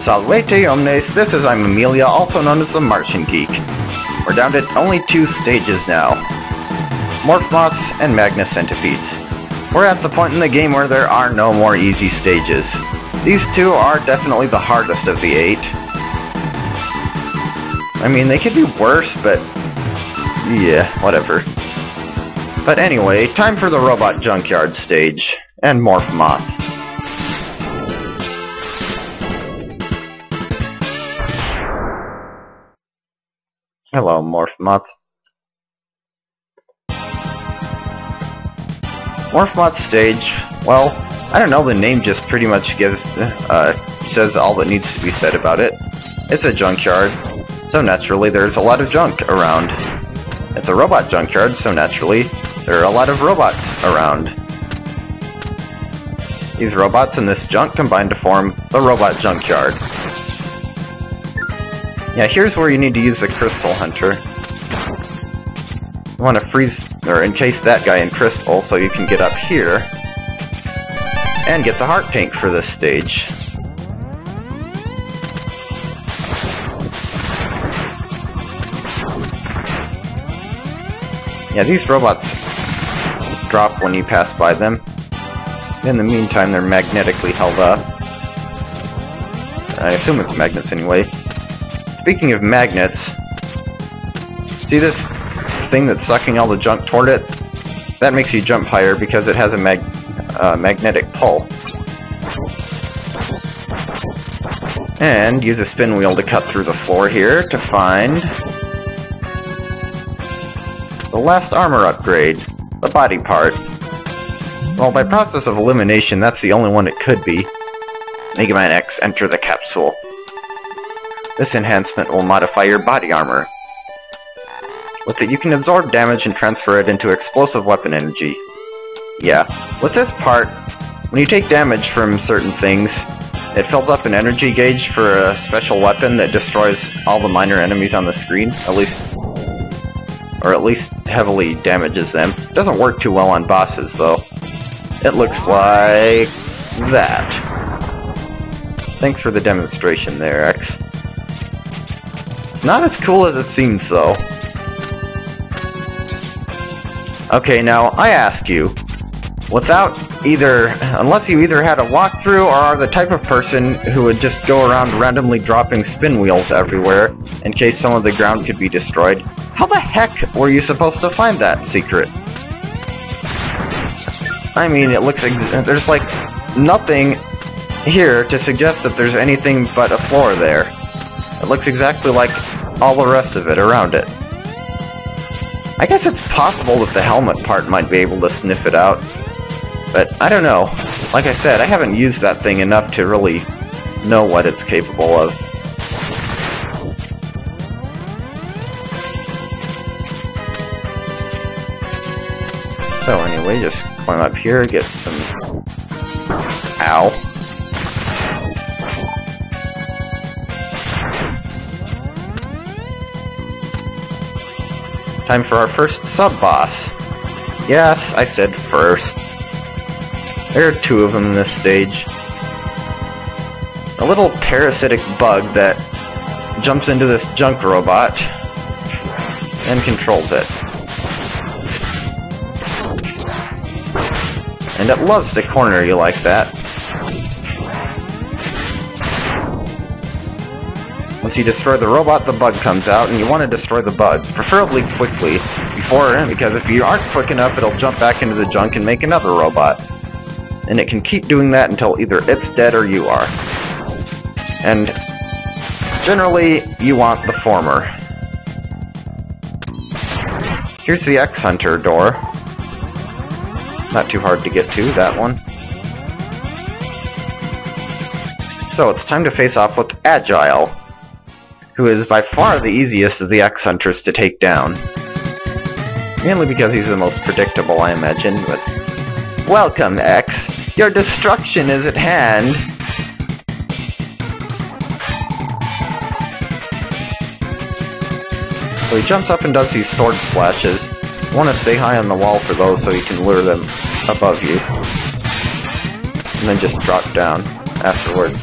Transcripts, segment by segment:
Salvete omnes, this is I'm Amelia, also known as TheMartianGeek. We're down to only 2 stages now. Morph Moth and Magna Centipedes. We're at the point in the game where there are no more easy stages. These 2 are definitely the hardest of the 8. I mean, they could be worse, but yeah, whatever. But anyway, time for the Robot Junkyard stage, and Morph Moth. Hello, Morph Mup. Morph Moth stage, well, I don't know, the name just pretty much gives, says all that needs to be said about it. It's a junkyard, so naturally there's a lot of junk around. It's a robot junkyard, so naturally there are a lot of robots around. These robots and this junk combine to form the Robot Junkyard. Yeah, here's where you need to use the Crystal Hunter. You want to freeze, or encase that guy in crystal so you can get up here and get the heart tank for this stage. Yeah, these robots drop when you pass by them. In the meantime, they're magnetically held up. I assume it's magnets anyway. Speaking of magnets, see this thing that's sucking all the junk toward it? That makes you jump higher because it has a magnetic pull. And use a spin wheel to cut through the floor here to find the last armor upgrade, the body part. Well, by process of elimination, that's the only one it could be. Mega Man X, enter the capsule. This enhancement will modify your body armor. With it, you can absorb damage and transfer it into explosive weapon energy. Yeah, with this part, when you take damage from certain things, it fills up an energy gauge for a special weapon that destroys all the minor enemies on the screen, at least heavily damages them. It doesn't work too well on bosses, though. It looks like that. Thanks for the demonstration there, X. Not as cool as it seems, though. Okay, now, I ask you, unless you either had a walkthrough or are the type of person who would just go around randomly dropping spin wheels everywhere in case some of the ground could be destroyed, how the heck were you supposed to find that secret? I mean, it looks there's like nothing here to suggest that there's anything but a floor there. It looks exactly like all the rest of it around it. I guess it's possible that the helmet part might be able to sniff it out, but I don't know. Like I said, I haven't used that thing enough to really know what it's capable of. So anyway, just climb up here, get some... Ow. Time for our first sub-boss. Yes, I said first. There are 2 of them in this stage. A little parasitic bug that jumps into this junk robot and controls it. And it loves to corner you like that. Once you destroy the robot, the bug comes out, and you want to destroy the bug, preferably quickly, because if you aren't quick enough, it'll jump back into the junk and make another robot. And it can keep doing that until either it's dead or you are. And generally, you want the former. Here's the X-Hunter door. Not too hard to get to, that one. So it's time to face off with Agile, who is by far the easiest of the X-Hunters to take down. Mainly because he's the most predictable, I imagine, but... Welcome, X! Your destruction is at hand! So he jumps up and does these sword splashes. You want to stay high on the wall for those so you can lure them above you. And then just drop down afterwards.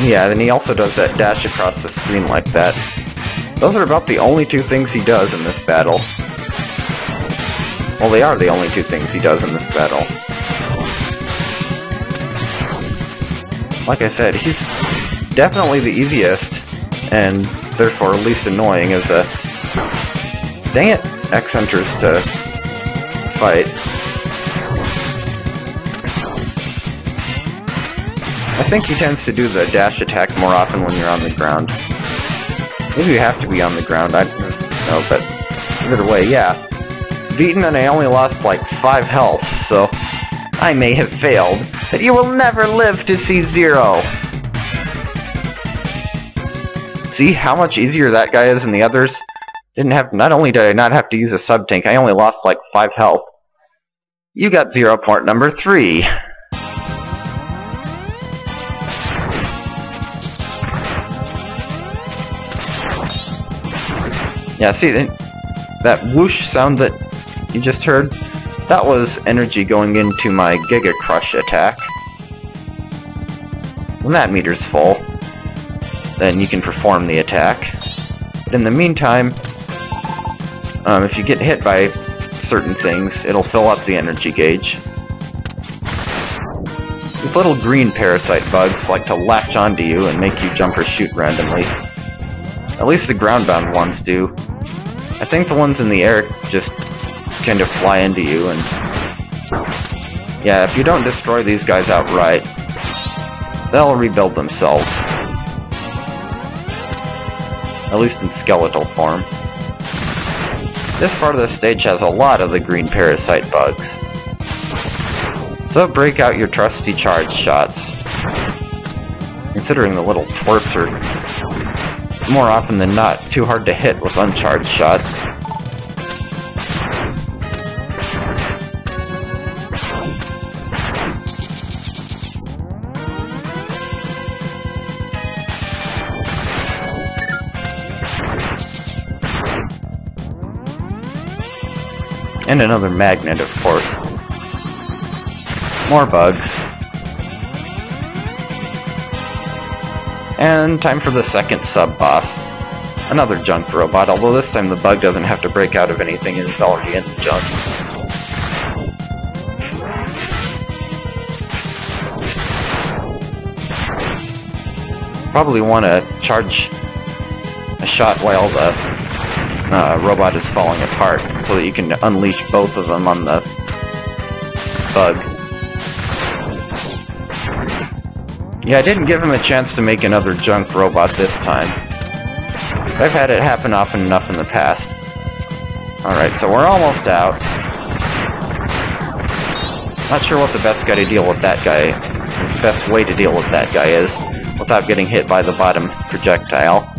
Yeah, then he also does that dash across the screen like that. Those are about the only two things he does in this battle. Well, they are the only two things he does in this battle. Like I said, he's definitely the easiest, and therefore least annoying as a... Dang it! X enters to fight. I think he tends to do the dash attack more often when you're on the ground. Maybe you have to be on the ground, I don't know, but either way, yeah. Beaten, and I only lost like 5 health, so I may have failed, but you will never live to see 0. See how much easier that guy is than the others? Not only did I not have to use a sub-tank, I only lost like 5 health. You got 0 point number 3. Yeah, see, that whoosh sound that you just heard? That was energy going into my Giga Crush attack. When that meter's full, then you can perform the attack. But in the meantime, if you get hit by certain things, it'll fill up the energy gauge. These little green parasite bugs like to latch onto you and make you jump or shoot randomly. At least the ground-bound ones do. I think the ones in the air just kind of fly into you, and... yeah, if you don't destroy these guys outright, they'll rebuild themselves. At least in skeletal form. This part of the stage has a lot of the green parasite bugs. So break out your trusty charge shots. Considering the little twerps are more often than not too hard to hit with uncharged shots. And another magnet, of course. More bugs. And time for the second sub-boss. Another junk robot, although this time the bug doesn't have to break out of anything, it's already in the junk. Probably want to charge a shot while the robot is falling apart, so that you can unleash both of them on the bug. Yeah, I didn't give him a chance to make another junk robot this time. I've had it happen often enough in the past. Alright, so we're almost out. Not sure what the best way to deal with that guy is, without getting hit by the bottom projectile.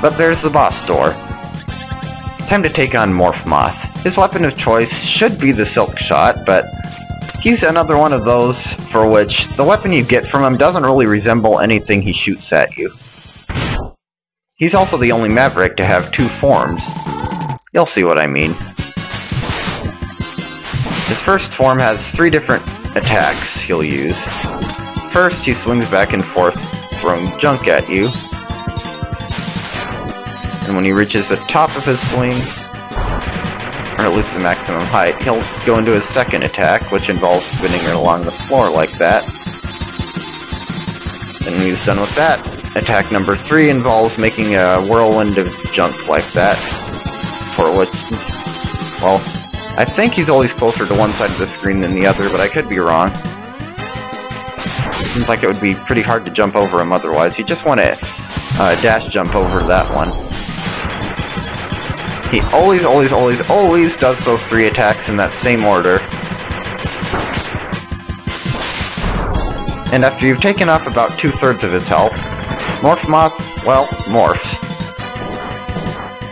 But there's the boss door. Time to take on Morph Moth. His weapon of choice should be the Silk Shot, but he's another one of those for which the weapon you get from him doesn't really resemble anything he shoots at you. He's also the only Maverick to have 2 forms. You'll see what I mean. His first form has 3 different attacks he'll use. First, he swings back and forth, throwing junk at you. And when he reaches the top of his swing, or at least the maximum height, he'll go into his second attack, which involves spinning it along the floor like that. And when he's done with that, attack number 3 involves making a whirlwind of junk like that, for which, well, I think he's always closer to one side of the screen than the other, but I could be wrong. Seems like it would be pretty hard to jump over him otherwise. You just want to dash jump over that one. He always does those 3 attacks in that same order. And after you've taken off about 2/3 of his health, Morph Moth, well, morphs.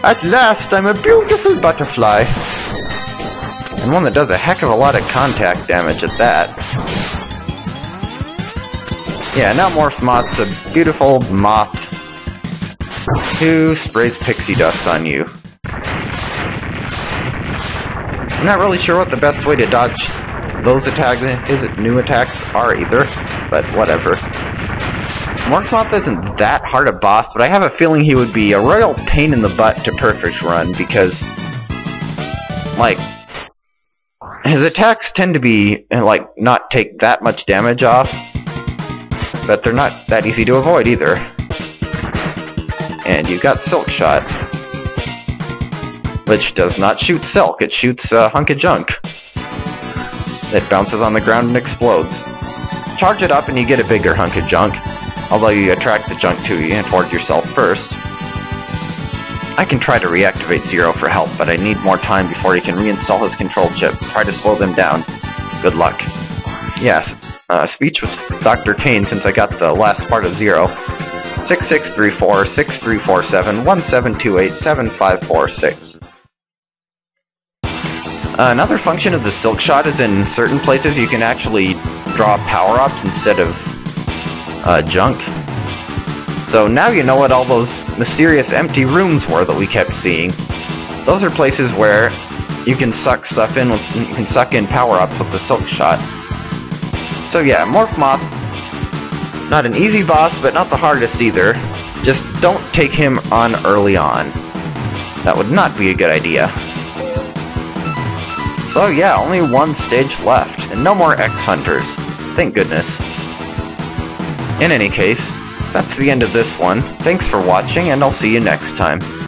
At last, I'm a beautiful butterfly! And one that does a heck of a lot of contact damage at that. Yeah, now Morph Moth's a beautiful moth who sprays pixie dust on you. I'm not really sure what the best way to dodge those new attacks are either, but whatever. Morph Moth isn't that hard a boss, but I have a feeling he would be a royal pain in the butt to perfect run, because, like, his attacks tend to be, like, not take that much damage off, but they're not that easy to avoid either. And you've got Silk Shot, which does not shoot silk, it shoots a hunk of junk. It bounces on the ground and explodes. Charge it up and you get a bigger hunk of junk, although you attract the junk to you and toward yourself first. I can try to reactivate Zero for help, but I need more time before he can reinstall his control chip. Try to slow them down. Good luck. Yes, speech with Dr. Kane since I got the last part of Zero. 6634-6347-1728-7546. Another function of the Silk Shot is in certain places you can actually draw power-ups instead of junk. So now you know what all those mysterious empty rooms were that we kept seeing. Those are places where you can suck stuff in with, you can suck in power-ups with the Silk Shot. So yeah, Morph Moth, not an easy boss, but not the hardest either. Just don't take him on early on. That would not be a good idea. So yeah, only one stage left, and no more X-Hunters. Thank goodness. In any case, that's the end of this one. Thanks for watching, and I'll see you next time.